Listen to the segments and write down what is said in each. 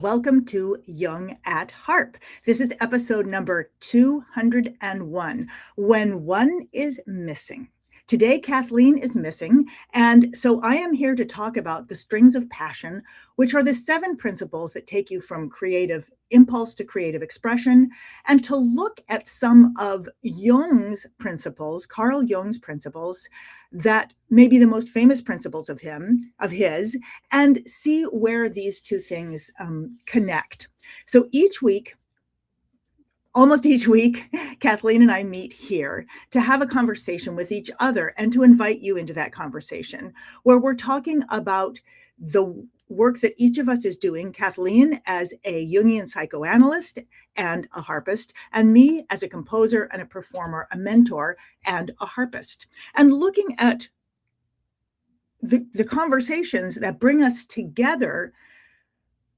Welcome to Jung at Harp. This is episode number 201, When One is Missing. Today, Kathleen is missing, and so I am here to talk about the strings of passion, which are the 7 principles that take you from creative impulse to creative expression, and to look at some of Jung's principles, Carl Jung's principles, that may be the most famous principles of his, and see where these two things connect. So almost each week, Kathleen and I meet here to have a conversation with each other and to invite you into that conversation where we're talking about the work that each of us is doing, Kathleen as a Jungian psychoanalyst and a harpist, and me as a composer and a performer, a mentor and a harpist, and looking at the conversations that bring us together,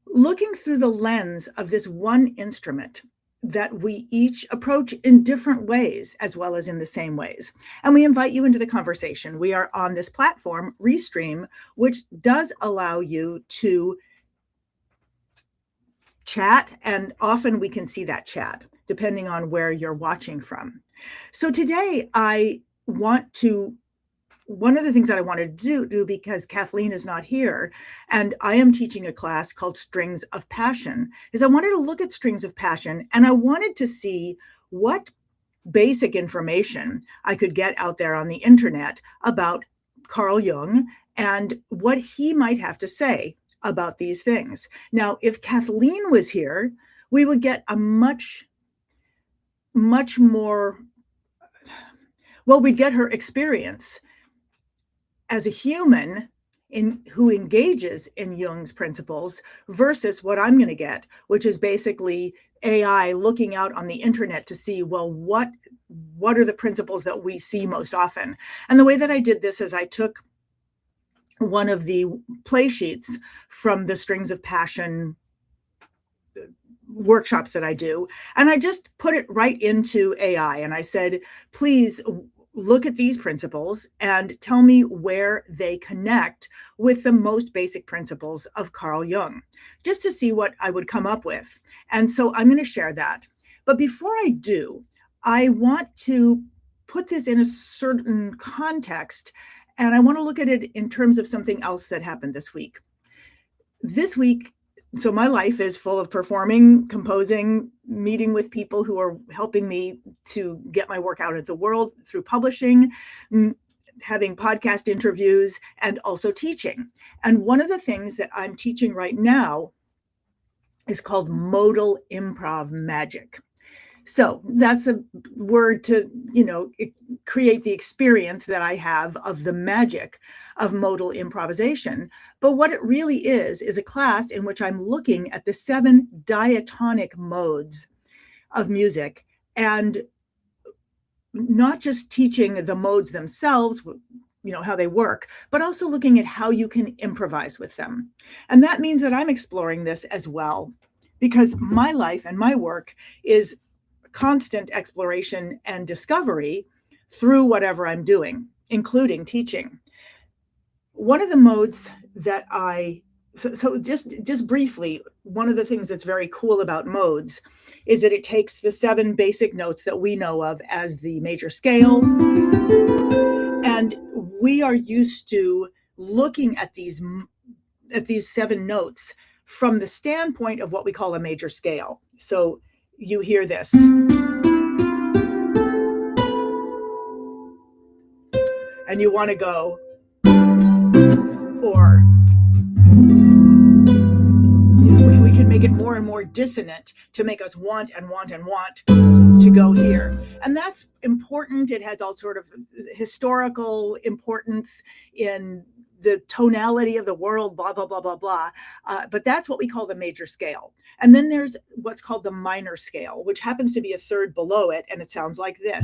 looking through the lens of this one instrument that we each approach in different ways, as well as in the same ways. And we invite you into the conversation. We are on this platform, Restream, which does allow you to chat, and often we can see that chat, depending on where you're watching from. So today, one of the things that I wanted to do, because Kathleen is not here, and I am teaching a class called Strings of Passion, is I wanted to look at strings of passion, and I wanted to see what basic information I could get out there on the internet about Carl Jung and what he might have to say about these things. Now, if Kathleen was here, we would get a much more, we'd get her experience as a human who engages in Jung's principles versus what I'm going to get, which is basically AI looking out on the internet to see, what are the principles that we see most often? And the way that I did this is I took one of the play sheets from the Strings of Passion workshops that I do, and I just put it right into AI. And I said, please look at these principles and tell me where they connect with the most basic principles of Carl Jung, just to see what I would come up with. And so I'm going to share that. But before I do, I want to put this in a certain context, and I want to look at it in terms of something else that happened this week. So my life is full of performing, composing, meeting with people who are helping me to get my work out into the world through publishing, having podcast interviews, and also teaching. And one of the things that I'm teaching right now is called modal improv magic. So that's a word to, create the experience that I have of the magic of modal improvisation. But what it really is a class in which I'm looking at the 7 diatonic modes of music, and not just teaching the modes themselves, how they work, but also looking at how you can improvise with them. And that means that I'm exploring this as well, because my life and my work is constant exploration and discovery through whatever I'm doing, including teaching. One of the modes that so just briefly, one of the things that's very cool about modes is that it takes the 7 basic notes that we know of as the major scale, and we are used to looking at these 7 notes from the standpoint of what we call a major scale. So you hear this. And you want to go, or we can make it more and more dissonant to make us want to go here. And that's important. It has all sort of historical importance in the tonality of the world, blah, blah, blah, blah, blah. But that's what we call the major scale. And then there's what's called the minor scale, which happens to be a third below it. And it sounds like this.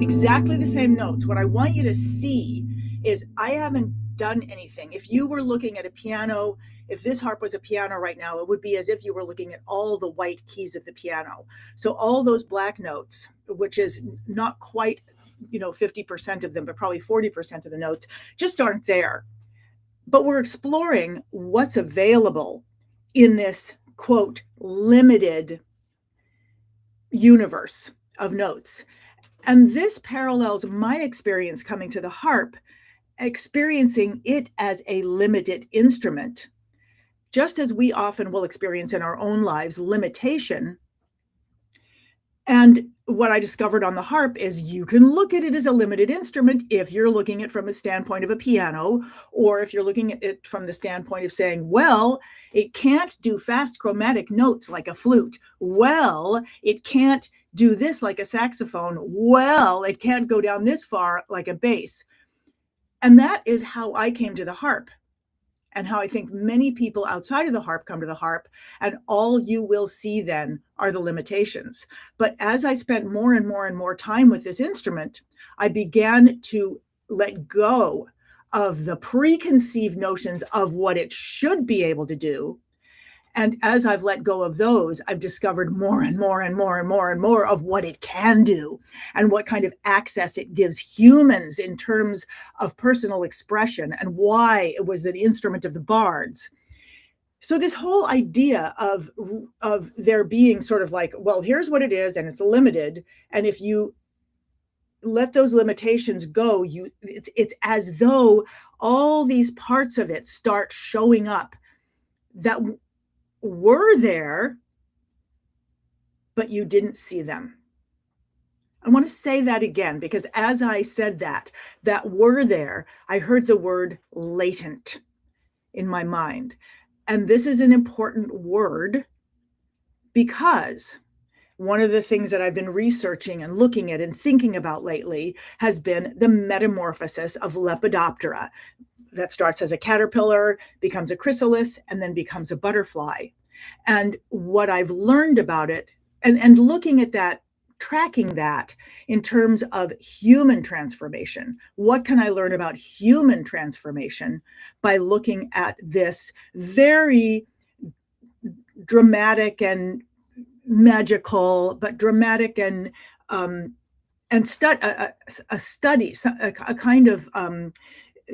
Exactly the same notes. What I want you to see is I haven't done anything. If you were looking at a piano, if this harp was a piano right now, it would be as if you were looking at all the white keys of the piano. So all those black notes, which is not quite 50% of them, but probably 40% of the notes just aren't there. But we're exploring what's available in this, quote, limited universe of notes. And this parallels my experience coming to the harp, experiencing it as a limited instrument, just as we often will experience in our own lives limitation. And what I discovered on the harp is you can look at it as a limited instrument if you're looking at it from a standpoint of a piano, or if you're looking at it from the standpoint of saying, well, it can't do fast chromatic notes like a flute. Well, it can't do this like a saxophone. Well, it can't go down this far like a bass. And that is how I came to the harp, and how I think many people outside of the harp come to the harp, and all you will see then are the limitations. But as I spent more and more and more time with this instrument, I began to let go of the preconceived notions of what it should be able to do. And as I've let go of those, I've discovered more and more and more and more and more of what it can do, and what kind of access it gives humans in terms of personal expression, and why it was the instrument of the bards. So this whole idea of there being sort of like, well, here's what it is, and it's limited, and if you let those limitations go, it's as though all these parts of it start showing up that were there, but you didn't see them. I want to say that again, because as I said that were there, I heard the word latent in my mind. And this is an important word, because one of the things that I've been researching and looking at and thinking about lately has been the metamorphosis of Lepidoptera, that starts as a caterpillar, becomes a chrysalis, and then becomes a butterfly. And what I've learned about it, and looking at that, tracking that in terms of human transformation. What can I learn about human transformation by looking at this very dramatic and magical, but dramatic and a study, a kind of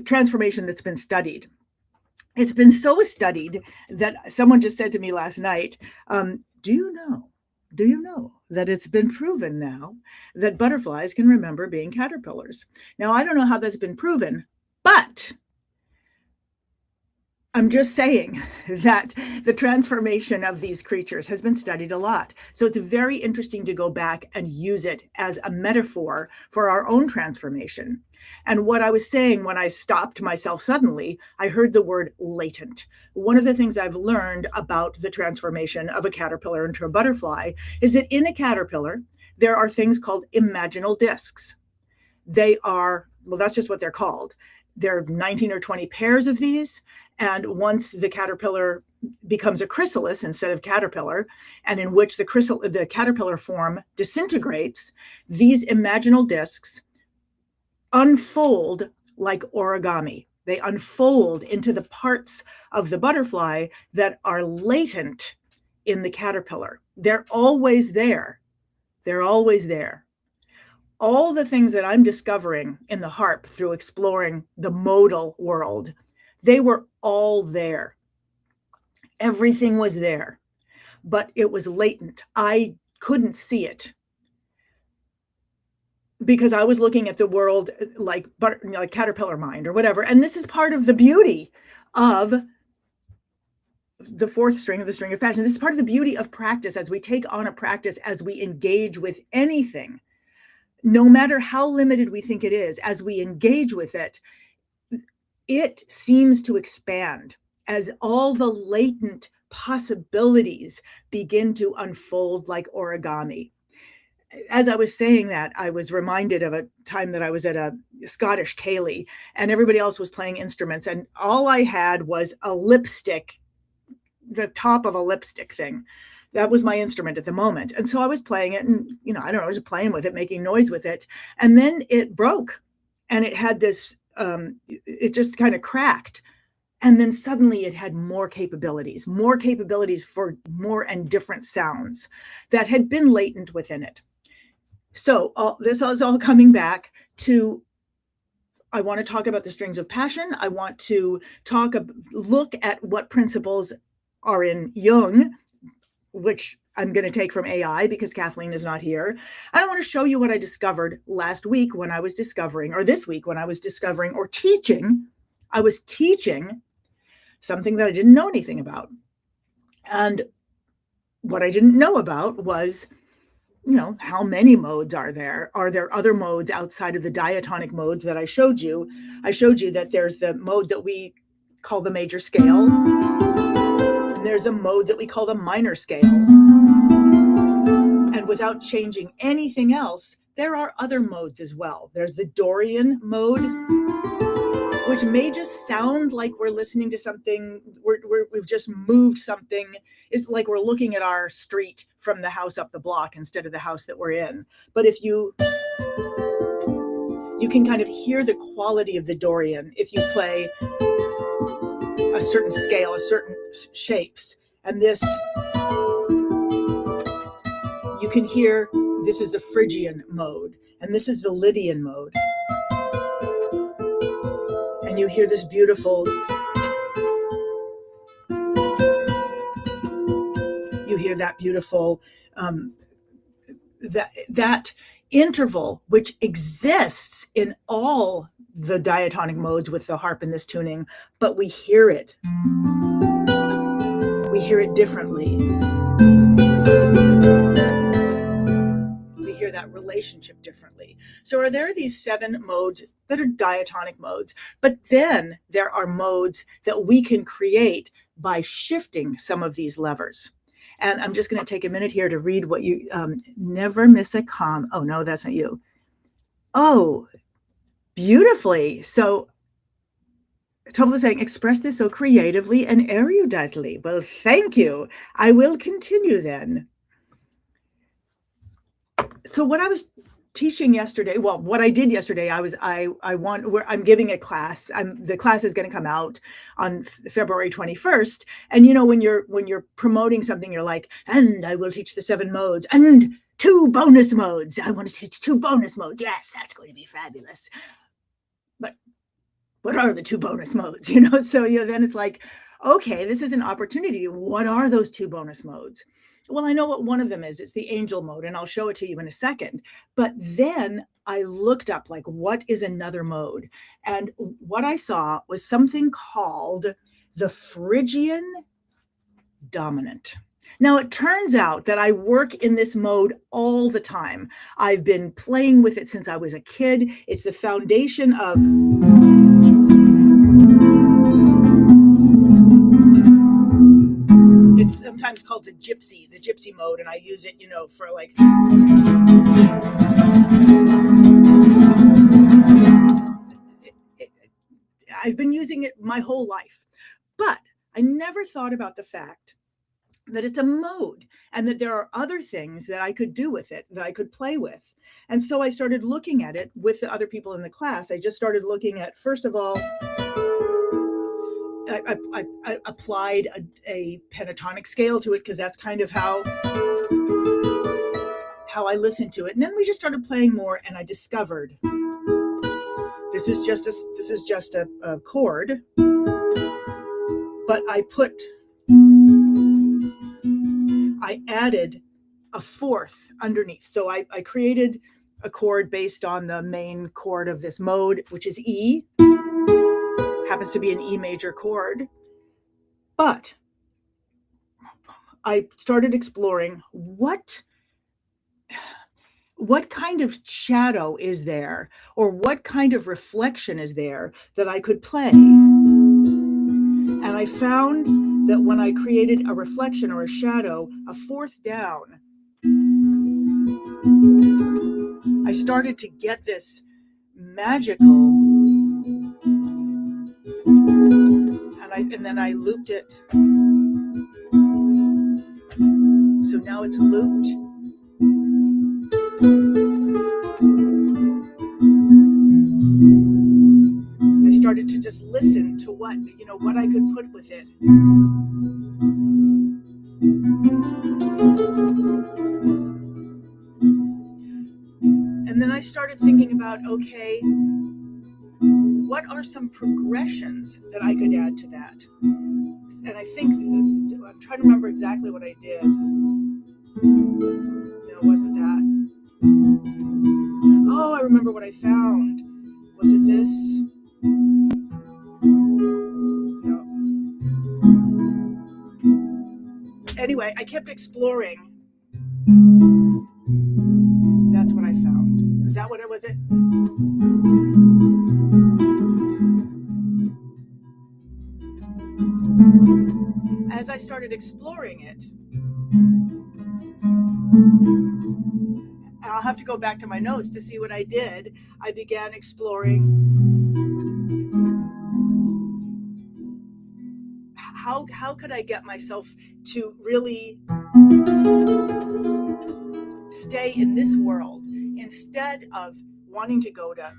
transformation that's been studied. It's been so studied that someone just said to me last night, do you know that it's been proven now that butterflies can remember being caterpillars? Now, I don't know how that's been proven, but I'm just saying that the transformation of these creatures has been studied a lot. So it's very interesting to go back and use it as a metaphor for our own transformation. And what I was saying when I stopped myself suddenly, I heard the word latent. One of the things I've learned about the transformation of a caterpillar into a butterfly is that in a caterpillar, there are things called imaginal discs. They are, well, that's just what they're called. There are 19 or 20 pairs of these. And once the caterpillar becomes a chrysalis instead of caterpillar, and in which the caterpillar form disintegrates, these imaginal discs unfold like origami. They unfold into the parts of the butterfly that are latent in the caterpillar. They're always there. They're always there. All the things that I'm discovering in the harp through exploring the modal world, they were all there. Everything was there, but it was latent. I couldn't see it because I was looking at the world like caterpillar mind or whatever. And this is part of the beauty of the fourth string of the string of passion. This is part of the beauty of practice. As we take on a practice, as we engage with anything, no matter how limited we think it is, as we engage with it, it seems to expand as all the latent possibilities begin to unfold like origami. As I was saying that, I was reminded of a time that I was at a Scottish ceilidh, and everybody else was playing instruments, and all I had was a lipstick, the top of a lipstick thing. That was my instrument at the moment. And so I was playing it, and, I don't know, I was playing with it, making noise with it. And then it broke, and it had this, it just kind of cracked. And then suddenly it had more capabilities for more and different sounds that had been latent within it. So this is all coming back to I want to talk about the strings of passion. I want to look at what principles are in Jung, which I'm going to take from AI because Kathleen is not here. And I want to show you what I discovered last week when I was discovering, or this week when I was discovering or teaching. I was teaching something that I didn't know anything about. And what I didn't know about was, how many modes are there? Are there other modes outside of the diatonic modes that I showed you? I showed you that there's the mode that we call the major scale, and there's the mode that we call the minor scale. And without changing anything else, there are other modes as well. There's the Dorian mode, which may just sound like we're listening to something, we've just moved something. It's like we're looking at our street from the house up the block instead of the house that we're in. But if you can kind of hear the quality of the Dorian if you play a certain scale, a certain shapes. And this, you can hear, this is the Phrygian mode, and this is the Lydian mode. And you hear this beautiful, that interval, which exists in all the diatonic modes with the harp in this tuning, but we hear it. We hear it differently. We hear that relationship differently. So are there these 7 modes that are diatonic modes, but then there are modes that we can create by shifting some of these levers. And I'm just going to take a minute here to read what you, never miss a comma. Oh, no, that's not you. Oh, beautifully. So Toph saying, express this so creatively and eruditely. Well, thank you. I will continue then. So what I was teaching yesterday, well, what I did yesterday, I'm giving a class. The class is going to come out on February 21st. And when you're promoting something, you're like, and I will teach the 7 modes and 2 bonus modes. I want to teach 2 bonus modes. Yes, that's going to be fabulous. But what are the 2 bonus modes? So then it's like, okay, this is an opportunity. What are those 2 bonus modes? Well, I know what one of them is. It's the angel mode, and I'll show it to you in a second. But then I looked up, like, what is another mode? And what I saw was something called the Phrygian dominant. Now, it turns out that I work in this mode all the time. I've been playing with it since I was a kid. It's the foundation of... It's sometimes called the gypsy mode, and I use it, for like... I've been using it my whole life, but I never thought about the fact that it's a mode and that there are other things that I could do with it, that I could play with. And so I started looking at it with the other people in the class. I just started looking at, first of all, I applied a pentatonic scale to it because that's kind of how I listen to it. And then we just started playing more, and I discovered this is just a chord, but I added a 4th underneath. So I created a chord based on the main chord of this mode, which is E. Happens to be an E major chord. But I started exploring what kind of shadow is there, or what kind of reflection is there that I could play. And I found that when I created a reflection or a shadow, a 4th down, I started to get this magical, and then I looped it. So now it's looped. I started to just listen to what I could put with it. And then I started thinking about, okay, what are some progressions that I could add to that? And I think, I'm trying to remember exactly what I did. No, it wasn't that. Oh, I remember what I found. Was it this? No. Anyway, I kept exploring. That's what I found. Is that what it was? As I started exploring it, and I'll have to go back to my notes to see what I did, I began exploring how could I get myself to really stay in this world instead of wanting to go to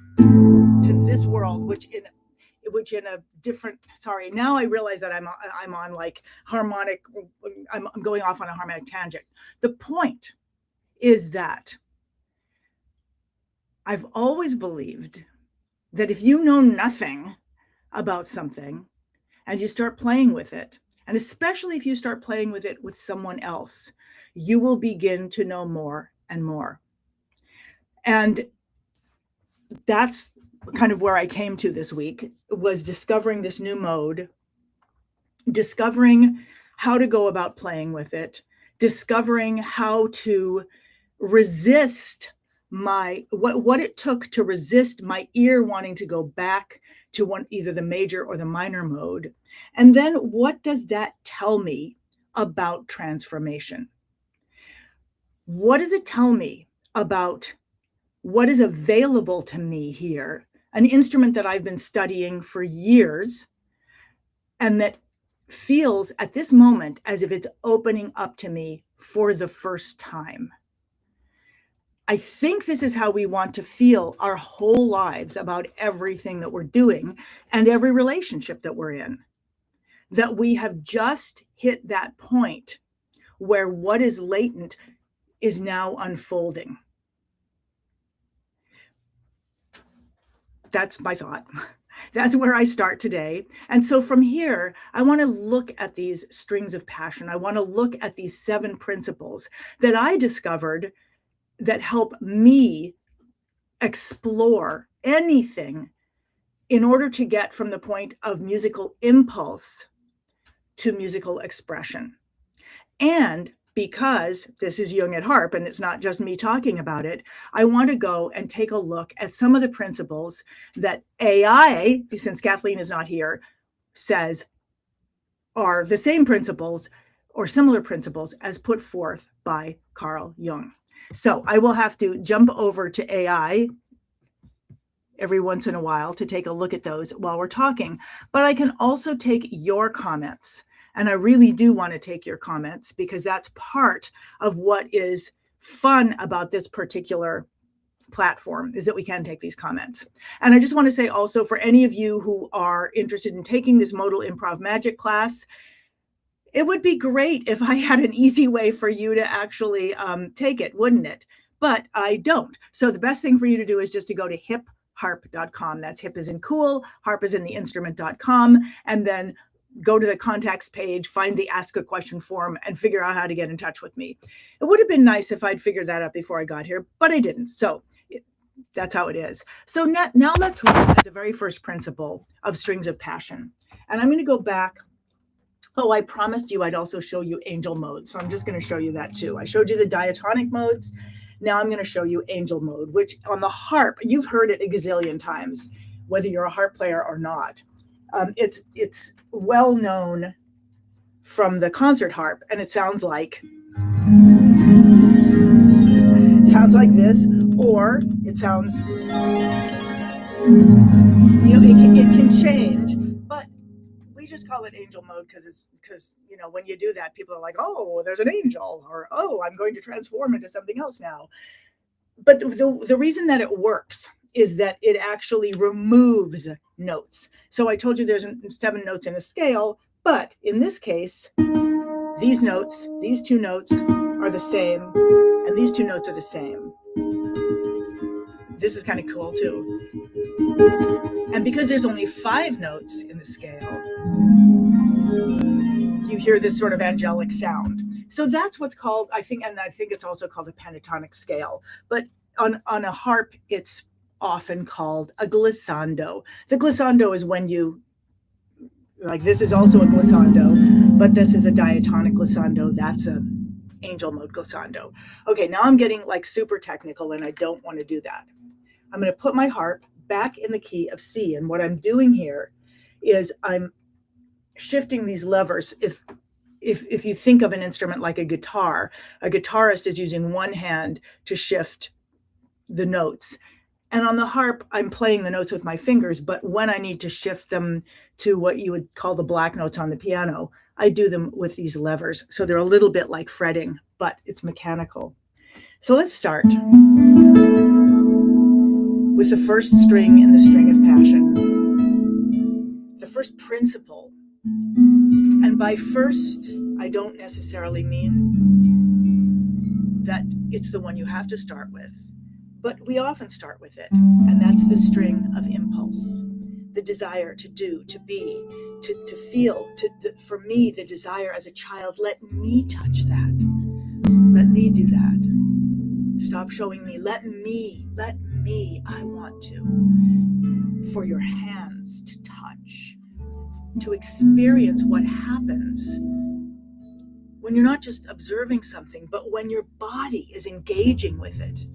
this world, which in a different, sorry, now I realize that I'm on like harmonic, I'm going off on a harmonic tangent. The point is that I've always believed that if you know nothing about something and you start playing with it, and especially if you start playing with it with someone else, you will begin to know more and more. And that's kind of where I came to this week, was discovering this new mode, discovering how to go about playing with it, discovering how to resist what it took to resist my ear wanting to go back to either the major or the minor mode. And then what does that tell me about transformation? What does it tell me about what is available to me here? An instrument that I've been studying for years and that feels at this moment as if it's opening up to me for the first time. I think this is how we want to feel our whole lives about everything that we're doing and every relationship that we're in. That we have just hit that point where what is latent is now unfolding. That's my thought. That's where I start today. And so from here, I want to look at these strings of passion. I want to look at these 7 principles that I discovered that help me explore anything in order to get from the point of musical impulse to musical expression. And because this is Jung at harp and it's not just me talking about it, I want to go and take a look at some of the principles that AI, since Kathleen is not here, says are the same principles or similar principles as put forth by Carl Jung. So I will have to jump over to AI every once in a while to take a look at those while we're talking. But I can also take your comments. And I really do want to take your comments because that's part of what is fun about this particular platform, is that we can take these comments. And I just want to say also, for any of you who are interested in taking this modal improv magic class, it would be great if I had an easy way for you to actually take it, wouldn't it? But I don't. So the best thing for you to do is just to go to hipharp.com. That's hip as in cool, harp as in the instrument.com, and then go to the contacts page, find the ask a question form, and figure out how to get in touch with me. It would have been nice if I'd figured that out before I got here, but I didn't. So that's how it is. So now let's look at the very first principle of strings of passion. And I'm going to go back. Oh, I promised you I'd also show you angel modes. So I'm just going to show you that too. I showed you the diatonic modes. Now I'm going to show you angel mode, which on the harp, you've heard it a gazillion times, whether you're a harp player or not. It's well known from the concert harp, and it sounds like this, or it sounds, it can change, but we just call it angel mode because when you do that, people are like, oh, there's an angel, or oh, I'm going to transform into something else now. But the reason that it works is that it actually removes notes. So I told you there's 7 notes in a scale, but in this case, these 2 notes are the same, and these 2 notes are the same. This is kind of cool too. And because there's only 5 notes in the scale, you hear this sort of angelic sound. So that's what's called, I think it's also called a pentatonic scale. But on a harp, it's often called a glissando. The glissando is when you, like, this is also a glissando, but this is a diatonic glissando. That's a angel mode glissando. Okay, now I'm getting like super technical, and I don't want to do that. I'm going to put my harp back in the key of C, and what I'm doing here is I'm shifting these levers. If you think of an instrument like a guitarist is using one hand to shift the notes. And on the harp, I'm playing the notes with my fingers, but when I need to shift them to what you would call the black notes on the piano, I do them with these levers. So they're a little bit like fretting, but it's mechanical. So let's start with the first string in the string of passion, the first principle. And by first, I don't necessarily mean that it's the one you have to start with, but we often start with it. And that's the string of impulse, the desire to do, to be, to feel. For me, the desire as a child, let me touch that. Let me do that. Stop showing me. Let me. I want to. For your hands to touch, to experience what happens when you're not just observing something, but when your body is engaging with it.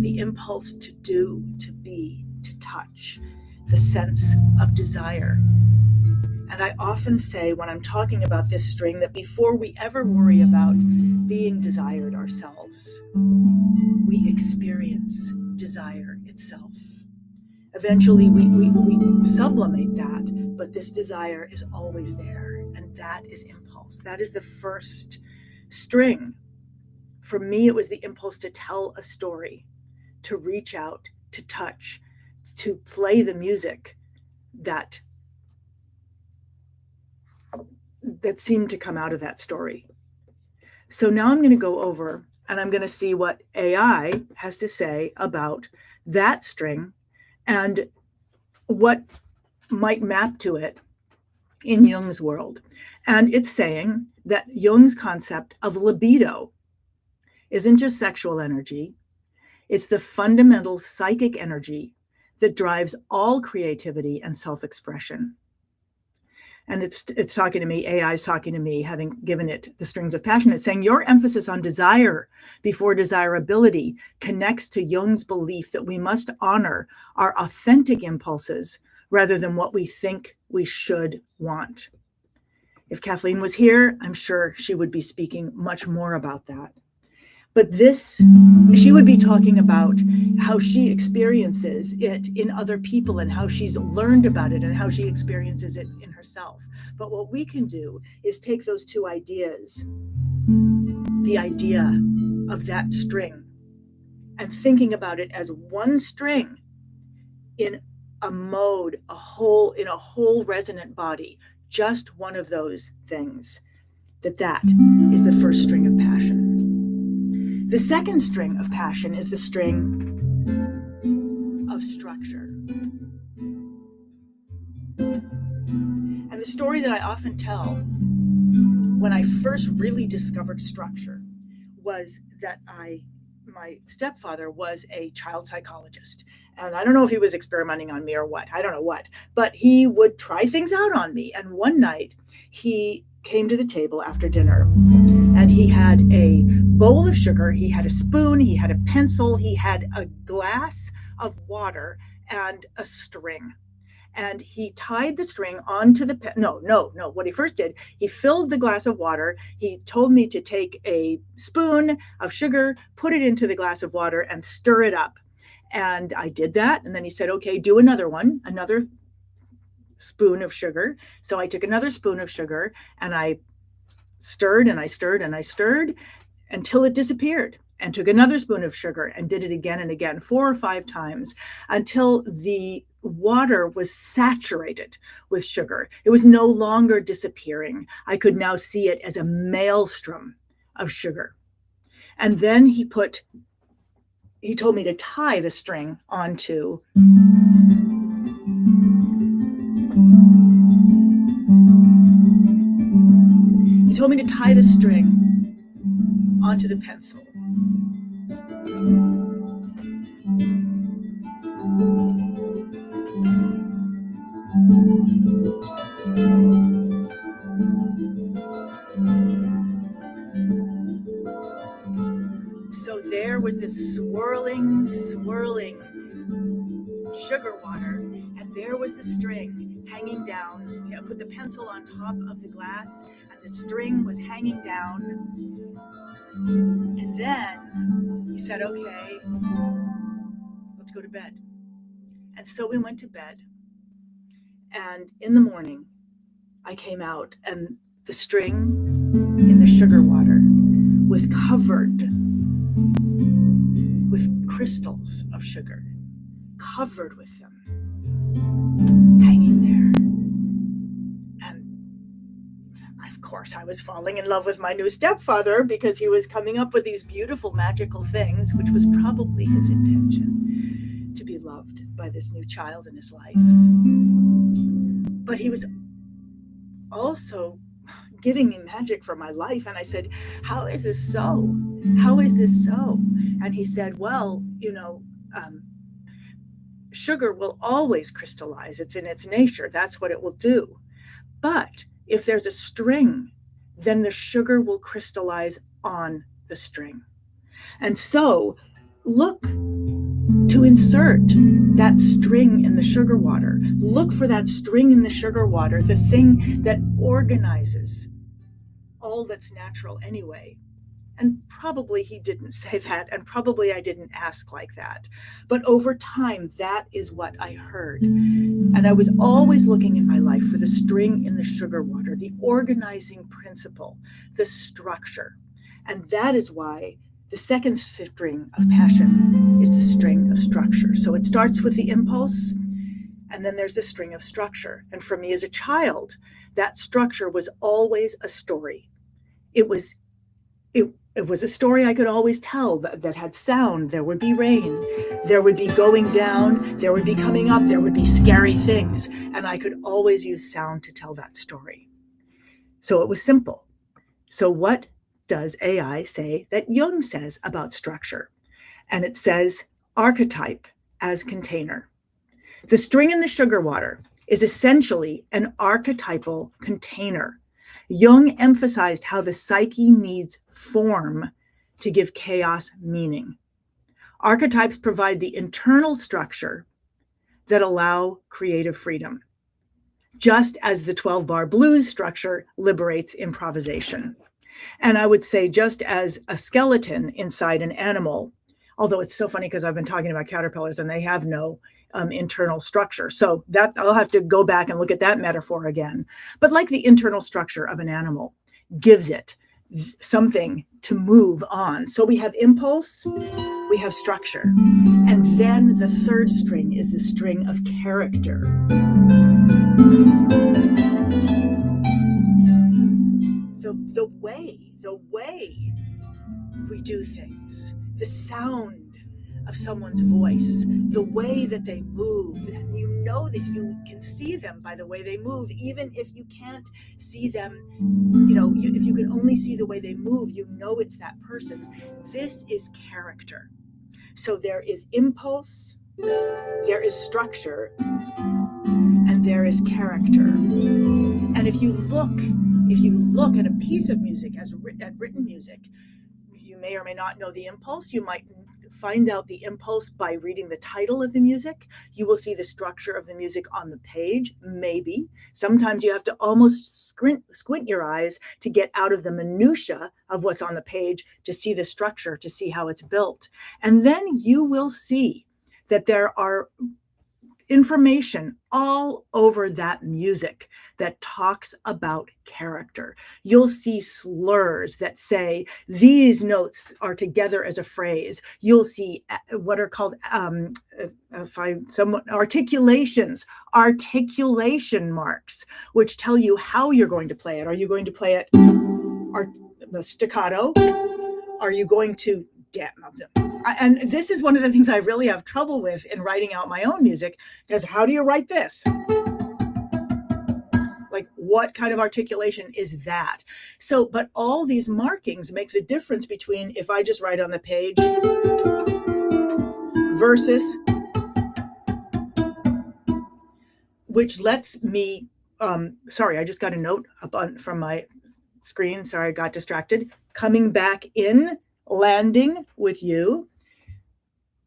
The impulse to do, to be, to touch, the sense of desire. And I often say when I'm talking about this string that before we ever worry about being desired ourselves, we experience desire itself. Eventually we sublimate that, but this desire is always there, and that is impulse. That is the first string. For me, it was the impulse to tell a story, to reach out, to touch, to play the music that seemed to come out of that story. So now I'm going to go over and I'm going to see what AI has to say about that string and what might map to it in Jung's world. And it's saying that Jung's concept of libido isn't just sexual energy. It's the fundamental psychic energy that drives all creativity and self-expression. And it's talking to me, AI is talking to me, having given it the strings of passion. It's saying your emphasis on desire before desirability connects to Jung's belief that we must honor our authentic impulses rather than what we think we should want. If Kathleen was here, I'm sure she would be speaking much more about that. But she would be talking about how she experiences it in other people and how she's learned about it and how she experiences it in herself. But what we can do is take those two ideas, the idea of that string, and thinking about it as one string in a mode, in a whole resonant body, just one of those things, that is the first string of passion. The second string of passion is the string of structure. And the story that I often tell when I first really discovered structure was that my stepfather was a child psychologist. And I don't know if he was experimenting on me or what, I don't know what, but he would try things out on me. And one night he came to the table after dinner and he had a bowl of sugar, he had a spoon, he had a pencil, he had a glass of water and a string. And he tied the string onto the what he first did, he filled the glass of water. He told me to take a spoon of sugar, put it into the glass of water and stir it up. And I did that. And then he said, okay, do another spoon of sugar. So I took another spoon of sugar and I stirred and I stirred and I stirred until it disappeared, and took another spoon of sugar and did it again and again, 4 or 5 times, until the water was saturated with sugar. It was no longer disappearing. I could now see it as a maelstrom of sugar. And then he put he told me to tie the string onto the pencil. So there was this swirling sugar water, and there was the string hanging down. I put the pencil on top of the glass, and the string was hanging down. And then he said, okay, let's go to bed. And so we went to bed. And in the morning, I came out, and the string in the sugar water was covered with crystals of sugar, covered with them, hanging there. And of course, I was falling in love with my new stepfather because he was coming up with these beautiful, magical things, which was probably his intention, to be loved by this new child in his life. But he was also giving me magic for my life. And I said, how is this so? How is this so? And he said, well, sugar will always crystallize. It's in its nature. That's what it will do. But if there's a string, then the sugar will crystallize on the string. And so look to insert that string in the sugar water. Look for that string in the sugar water, the thing that organizes all that's natural anyway. And probably he didn't say that, and probably I didn't ask like that. But over time, that is what I heard. And I was always looking in my life for the string in the sugar water, the organizing principle, the structure. And that is why the second string of passion is the string of structure. So it starts with the impulse, and then there's the string of structure. And for me as a child, that structure was always a story. It was a story I could always tell that had sound. There would be rain, there would be going down, there would be coming up, there would be scary things. And I could always use sound to tell that story. So it was simple. So what does AI say that Jung says about structure? And it says archetype as container. The string in the sugar water is essentially an archetypal container. Jung emphasized how the psyche needs form to give chaos meaning. Archetypes provide the internal structure that allow creative freedom, just as the 12-bar blues structure liberates improvisation. And I would say just as a skeleton inside an animal, although it's so funny because I've been talking about caterpillars and they have no internal structure. So that I'll have to go back and look at that metaphor again. But like the internal structure of an animal gives it something to move on. So we have impulse, we have structure, and then the third string is the string of character. The way we do things, the sound of someone's voice, the way that they move, and you know that you can see them by the way they move, even if you can't see them, if you can only see the way they move, you know it's that person. This is character. So there is impulse, there is structure, and there is character. And if you look at a piece of music at written music, you may or may not know the impulse. You might find out the impulse by reading the title of the music. You will see the structure of the music on the page, maybe. Sometimes you have to almost squint your eyes to get out of the minutia of what's on the page to see the structure, to see how it's built. And then you will see that there are information all over that music that talks about character. You'll see slurs that say these notes are together as a phrase. You'll see what are called articulations, articulation marks, which tell you how you're going to play it. Are you going to play it the staccato? Are you going to And this is one of the things I really have trouble with in writing out my own music, because how do you write this? Like, what kind of articulation is that? So, but all these markings make the difference between if I just write on the page versus, which lets me, sorry, I just got a note from my screen. Sorry, I got distracted. Coming back in, landing with you,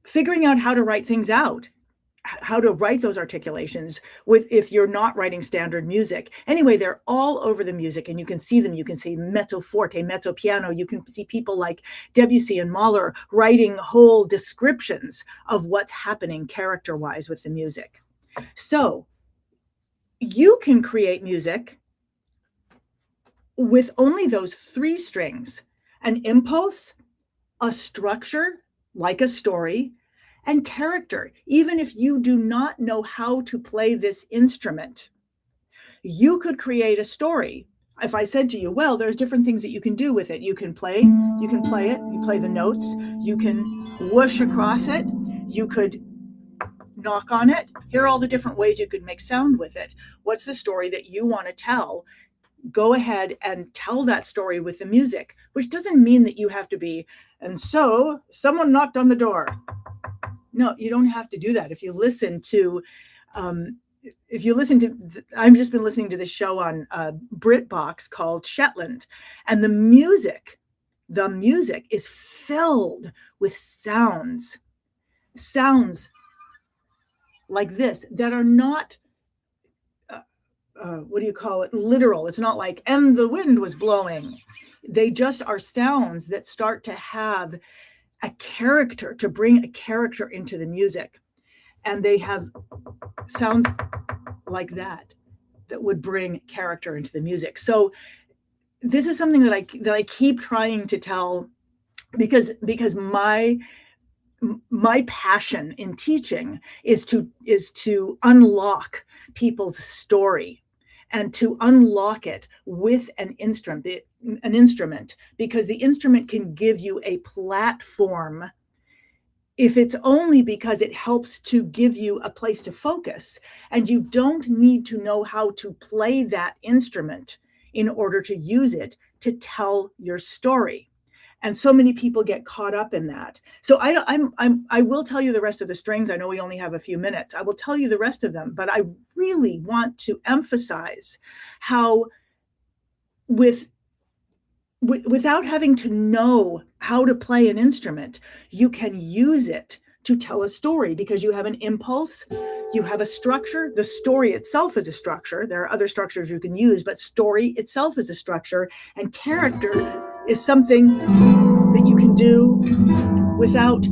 figuring out how to write things out, how to write those articulations if you're not writing standard music. Anyway, they're all over the music, and you can see them. You can see mezzo forte, mezzo piano. You can see people like Debussy and Mahler writing whole descriptions of what's happening character-wise with the music. So you can create music with only those three strings: an impulse, a structure, like a story, and character. Even if you do not know how to play this instrument, you could create a story. If I said to you, well, there's different things that you can do with it. You can play it, you play the notes, you can whoosh across it, you could knock on it. Here are all the different ways you could make sound with it. What's the story that you want to tell? Go ahead and tell that story with the music, which doesn't mean that you have to be, and so someone knocked on the door. No, you don't have to do that. If you listen to, I've just been listening to this show on BritBox called Shetland, and the music is filled with sounds like this that are not, literal. It's not like, and the wind was blowing. They just are sounds that start to have a character, to bring a character into the music. And they have sounds like that would bring character into the music. So this is something that I keep trying to tell, because my passion in teaching is to unlock people's story, and to unlock it with an instrument, because the instrument can give you a platform, if it's only because it helps to give you a place to focus, and you don't need to know how to play that instrument in order to use it to tell your story. And so many people get caught up in that. So I will tell you the rest of the strings. I know we only have a few minutes. I will tell you the rest of them, but I really want to emphasize how without having to know how to play an instrument, you can use it to tell a story, because you have an impulse, you have a structure. The story itself is a structure. There are other structures you can use, but story itself is a structure, and character is something that you can do without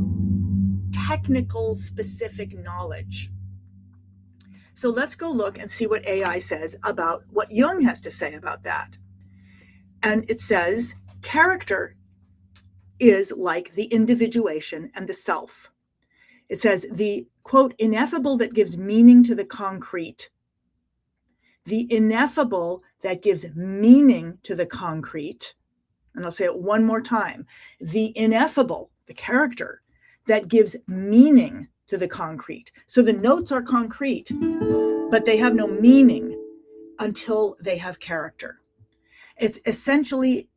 technical specific knowledge. So let's go look and see what AI says about what Jung has to say about that. And it says, character is like the individuation and the self. It says, the, quote, ineffable that gives meaning to the concrete. The ineffable that gives meaning to the concrete. And I'll say it one more time. The ineffable, the character, that gives meaning to the concrete. So the notes are concrete, but they have no meaning until they have character. It's essentially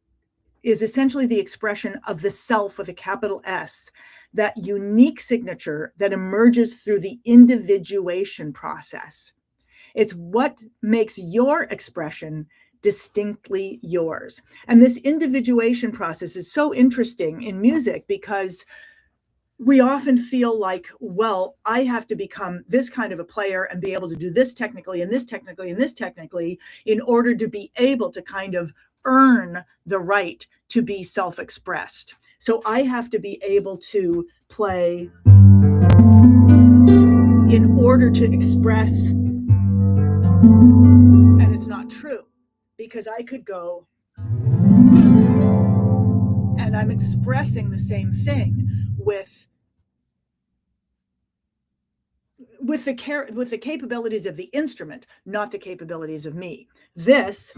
the expression of the self with a capital S, that unique signature that emerges through the individuation process. It's what makes your expression distinctly yours. And this individuation process is so interesting in music, because we often feel like, well, I have to become this kind of a player and be able to do this technically and this technically and this technically in order to be able to kind of earn the right to be self-expressed. So I have to be able to play in order to express, and it's not true. Because I could go and I'm expressing the same thing with the capabilities of the instrument, not the capabilities of me. This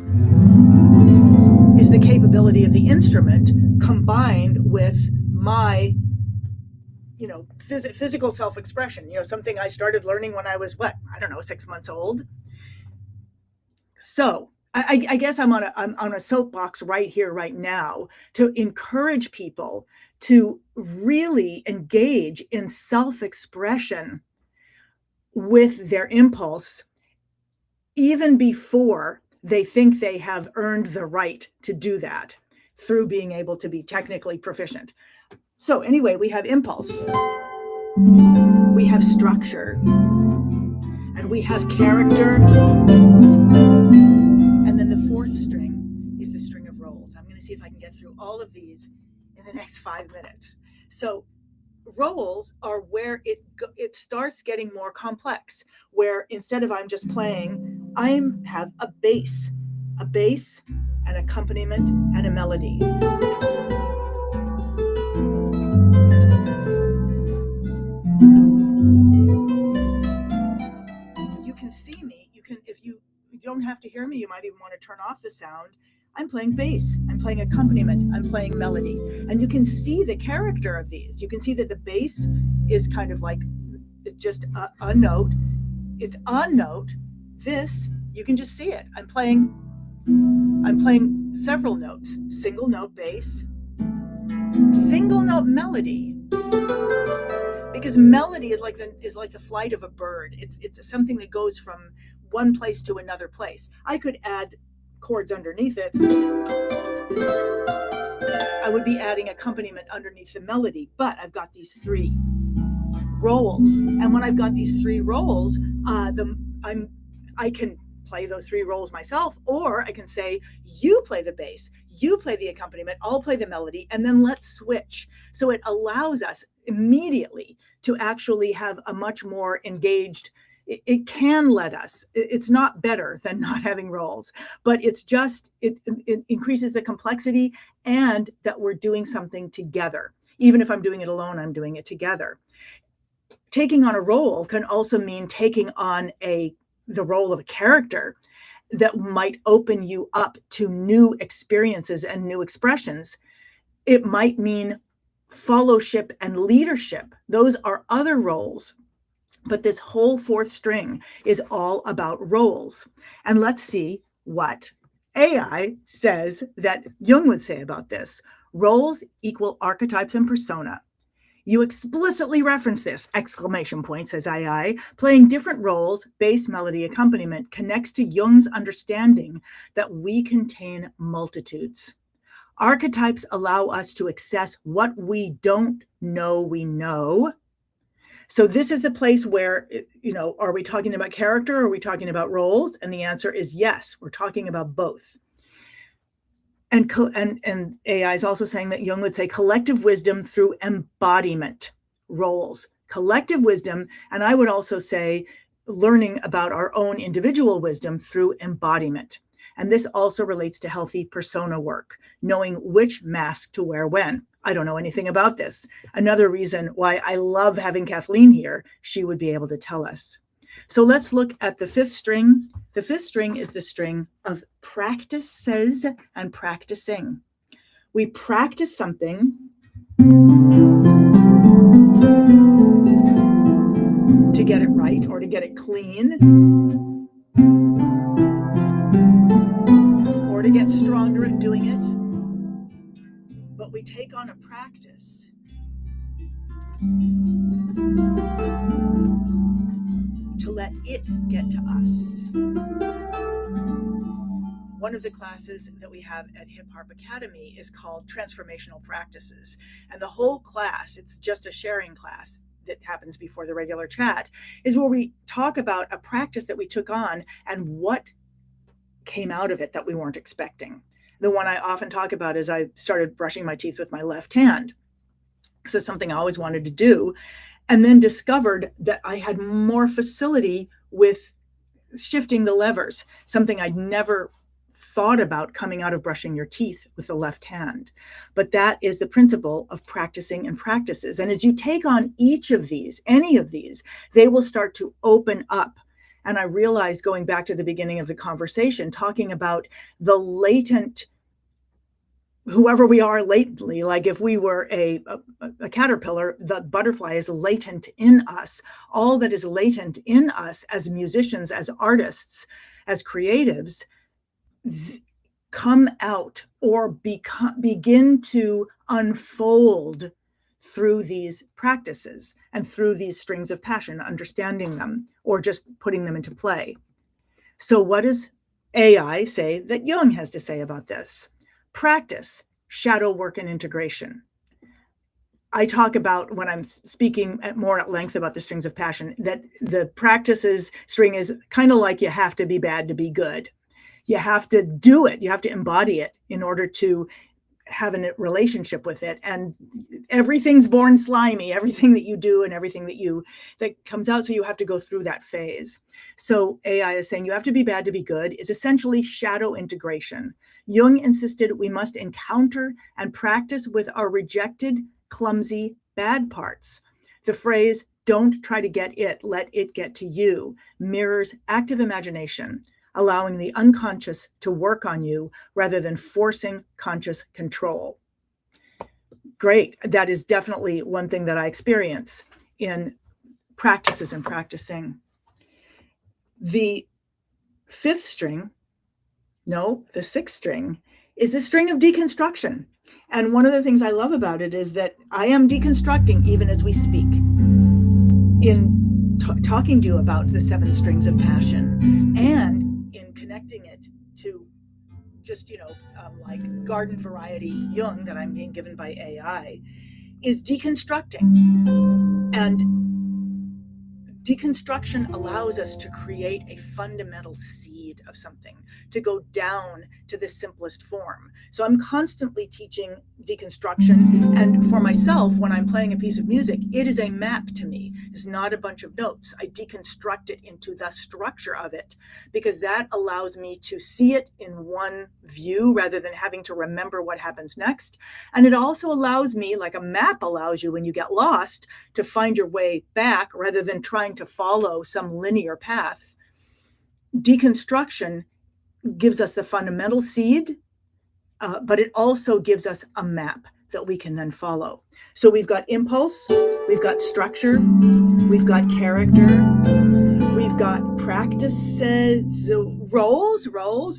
is the capability of the instrument combined with my physical self-expression, something I started learning when I was, 6 months old. So I guess I'm on a soapbox right here, right now, to encourage people to really engage in self-expression with their impulse, even before they think they have earned the right to do that through being able to be technically proficient. So anyway, we have impulse, we have structure, and we have character. And then the fourth string is the string of roles. I'm going to see if I can get through all of these in the next 5 minutes. So roles are where it starts getting more complex, where instead of I'm just playing, I have a bass, an accompaniment, and a melody. You can see me. If you don't have to hear me, you might even want to turn off the sound. I'm playing bass, I'm playing accompaniment, I'm playing melody. And you can see the character of these. You can see that the bass is kind of like just a note. It's a note. This, you can just see it. I'm playing several notes. Single note bass, single note melody. Because melody is like the flight of a bird. It's something that goes from one place to another place. I could add chords underneath it. I would be adding accompaniment underneath the melody, but I've got these three roles. And when I've got these three roles, I can play those three roles myself, or I can say, you play the bass, you play the accompaniment, I'll play the melody, and then let's switch. So it allows us immediately to actually have a much more engaged. It can let us, it's not better than not having roles, but it's just, it increases the complexity and that we're doing something together. Even if I'm doing it alone, I'm doing it together. Taking on a role can also mean taking on the role of a character that might open you up to new experiences and new expressions. It might mean fellowship and leadership. Those are other roles. But this whole fourth string is all about roles. And let's see what AI says that Jung would say about this. Roles equal archetypes and persona. You explicitly reference this, ! says AI. Playing different roles, bass, melody, accompaniment connects to Jung's understanding that we contain multitudes. Archetypes allow us to access what we don't know we know. So this is a place where, are we talking about character or are we talking about roles? And the answer is yes, we're talking about both. And AI is also saying that Jung would say collective wisdom through embodiment, roles, collective wisdom. And I would also say learning about our own individual wisdom through embodiment. And this also relates to healthy persona work, knowing which mask to wear when. I don't know anything about this. Another reason why I love having Kathleen here, she would be able to tell us. So let's look at the fifth string. The fifth string is the string of practices and practicing. We practice something to get it right or to get it clean or to get stronger at doing it. But we take on a practice to let it get to us. One of the classes that we have at Hip Harp Academy is called Transformational Practices. And the whole class, it's just a sharing class that happens before the regular chat, is where we talk about a practice that we took on and what came out of it that we weren't expecting. The one I often talk about is I started brushing my teeth with my left hand because it's something I always wanted to do, and then discovered that I had more facility with shifting the levers, something I'd never thought about coming out of brushing your teeth with the left hand. But that is the principle of practicing and practices. And as you take on each of these, any of these, they will start to open up. And I realized, going back to the beginning of the conversation, talking about the latent whoever we are latently. Like if we were a caterpillar, the butterfly is latent in us. All that is latent in us as musicians, as artists, as creatives, come out or begin to unfold through these practices and through these strings of passion, understanding them or just putting them into play. So what does AI say that Jung has to say about this? Practice, shadow work, and integration. I talk about, when I'm speaking more at length about the strings of passion, that the practices string is kind of like you have to be bad to be good. You have to do it. You have to embody it in order to have a relationship with it. And everything's born slimy, everything that you do and everything that comes out. So you have to go through that phase. So AI is saying you have to be bad to be good is essentially shadow integration. Jung insisted we must encounter and practice with our rejected, clumsy, bad parts. The phrase, don't try to get it, let it get to you, mirrors active imagination, allowing the unconscious to work on you rather than forcing conscious control. Great. That is definitely one thing that I experience in practices and practicing. The sixth string is the string of deconstruction. And one of the things I love about it is that I am deconstructing even as we speak. In talking to you about the 7 strings of passion and in connecting it to just, like garden variety Jung that I'm being given by AI, is deconstructing. And deconstruction allows us to create a fundamental seed of something, to go down to the simplest form. So I'm constantly teaching deconstruction. And for myself, when I'm playing a piece of music, it is a map to me. It's not a bunch of notes. I deconstruct it into the structure of it, because that allows me to see it in one view rather than having to remember what happens next. And it also allows me, like a map allows you when you get lost, to find your way back rather than trying to follow some linear path. Deconstruction gives us the fundamental seed, but it also gives us a map that we can then follow. So we've got impulse, we've got structure, we've got character, we've got practices, roles,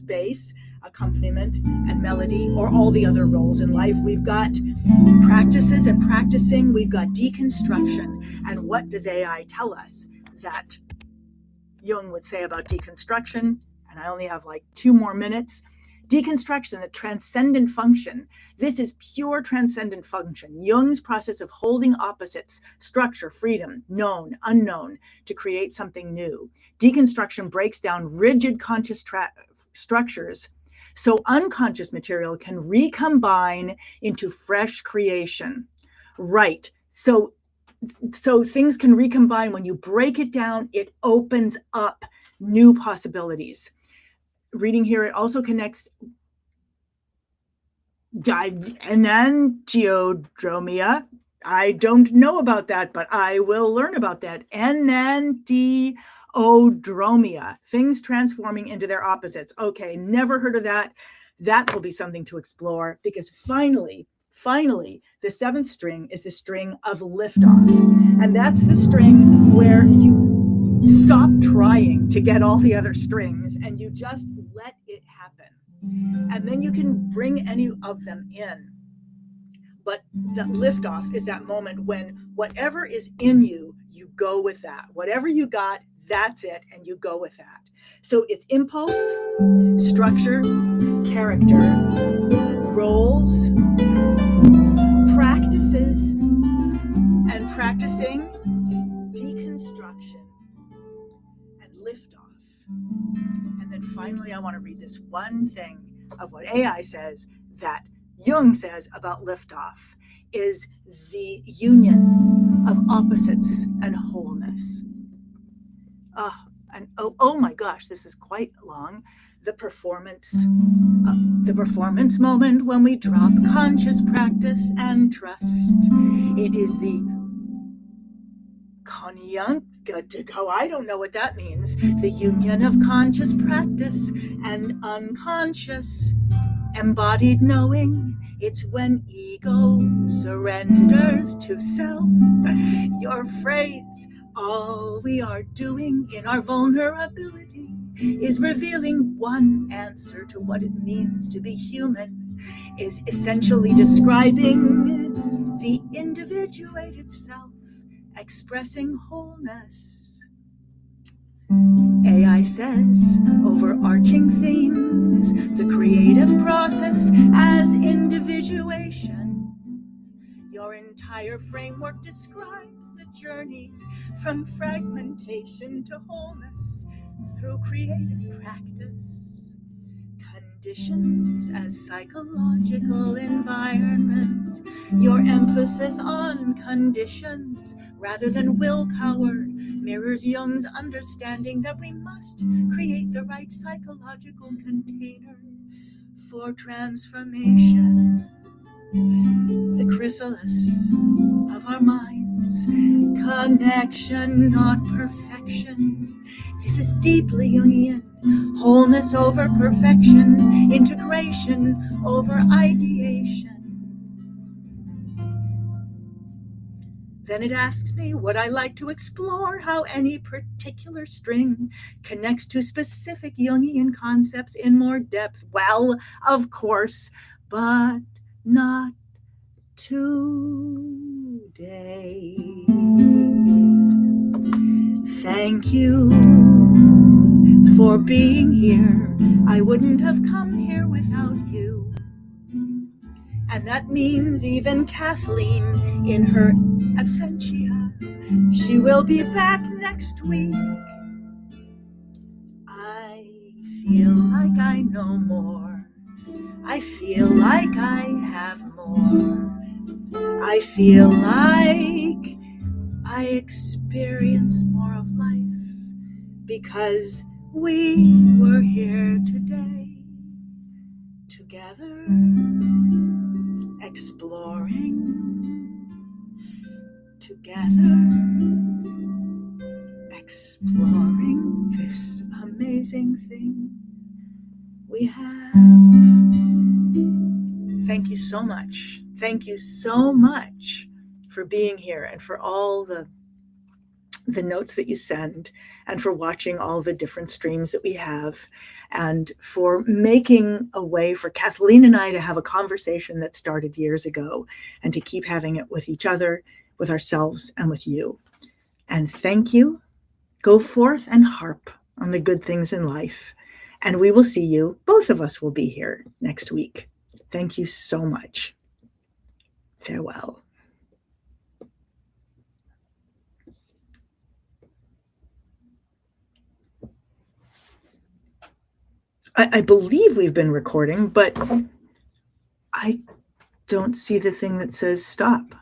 bass, accompaniment, and melody, or all the other roles in life. We've got practices and practicing, we've got deconstruction. And what does AI tell us that Jung would say about deconstruction? And I only have like 2 more minutes. Deconstruction, the transcendent function. This is pure transcendent function. Jung's process of holding opposites, structure, freedom, known, unknown, to create something new. Deconstruction breaks down rigid conscious structures so unconscious material can recombine into fresh creation. Right. So things can recombine. When you break it down, it opens up new possibilities. Reading here, it also connects enantiodromia. I don't know about that, but I will learn about that. Enantiodromia, things transforming into their opposites. Okay, never heard of that. That will be something to explore, because finally, the 7th string is the string of liftoff. And that's the string where you stop trying to get all the other strings and you just let it happen. And then you can bring any of them in. But the liftoff is that moment when whatever is in you, you go with that. Whatever you got, that's it, and you go with that. So it's impulse, structure, character, roles, practices, and practicing, deconstruction, and liftoff. And then finally, I want to read this one thing of what AI says that Jung says about liftoff is the union of opposites and wholeness. Oh my gosh, this is quite long. The performance moment when we drop conscious practice and trust. It is the I don't know what that means. The union of conscious practice and unconscious Embodied knowing, it's when ego surrenders to self. Your phrase, all we are doing in our vulnerability is revealing one answer to what it means to be human, is essentially describing the individuated self expressing wholeness. AI says, overarching themes, the creative process as individuation. Your entire framework describes the journey from fragmentation to wholeness through creative practice. Conditions as psychological environment. Your emphasis on conditions rather than willpower mirrors Jung's understanding that we must create the right psychological container for transformation. The chrysalis of our minds, connection, not perfection. This is deeply Jungian. Wholeness over perfection, integration over ideation. Then it asks me, would I like to explore how any particular string connects to specific Jungian concepts in more depth? Well, of course, but not today. Thank you for being here. I wouldn't have come here without you. And that means even Kathleen in her absentia. She will be back next week. I feel like I know more. I feel like I have more. I feel like I experience more of life because we were here today, together, exploring, together, exploring this amazing thing we have. Thank you so much. Thank you so much for being here and for all the notes that you send and for watching all the different streams that we have and for making a way for Kathleen and I to have a conversation that started years ago and to keep having it with each other, with ourselves, and with you. And thank you. Go forth and harp on the good things in life. And we will see you. Both of us will be here next week. Thank you so much. Farewell. I believe we've been recording, but I don't see the thing that says stop.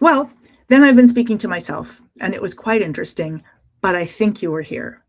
Well, then I've been speaking to myself, and it was quite interesting, but I think you were here.